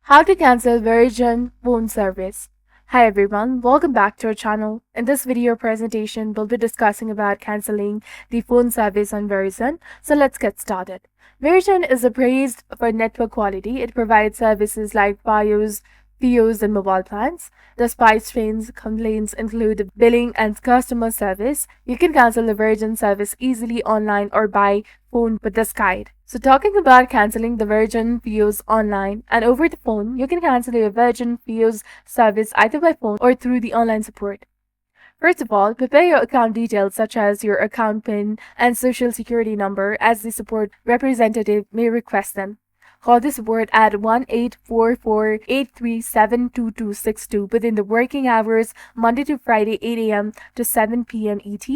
How to cancel Verizon Phone Service. Hi everyone, welcome back to our channel. In this video presentation, we'll be discussing about canceling the phone service on Verizon. So let's get started. Verizon is praised for network quality. It provides services like Fios, POs, and mobile plans. Despite strange complaints include billing and customer service, you can cancel the Verizon service easily online or by phone with this guide. So talking about canceling the Verizon POs online and over the phone, you can cancel your Verizon POs service either by phone or through the online support. First of all, prepare your account details such as your account PIN and social security number as the support representative may request them. Call the support at 1-844-837-2262 within the working hours Monday to Friday 8 a.m. to 7 p.m. ET.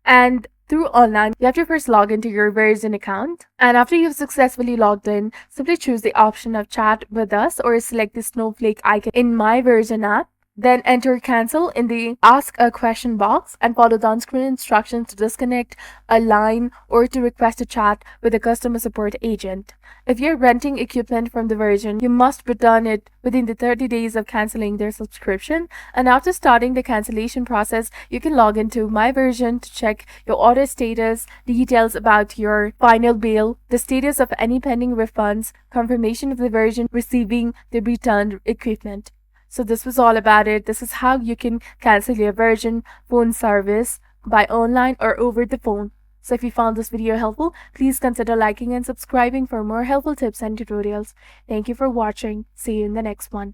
And through online, you have to first log into your Verizon account. And after you've successfully logged in, simply choose the option of chat with us or select the snowflake icon in My Verizon app. Then enter cancel in the ask a question box and follow the on-screen instructions to disconnect a line or to request a chat with a customer support agent. If you're renting equipment from the Verizon, you must return it within the 30 days of canceling their subscription. And after starting the cancellation process, you can log into My Verizon to check your order status, details about your final bill, the status of any pending refunds, confirmation of the Verizon receiving the returned equipment. So this was all about it. This is how you can cancel your Verizon phone service by online or over the phone. So if you found this video helpful, please consider liking and subscribing for more helpful tips and tutorials. Thank you for watching. See you in the next one.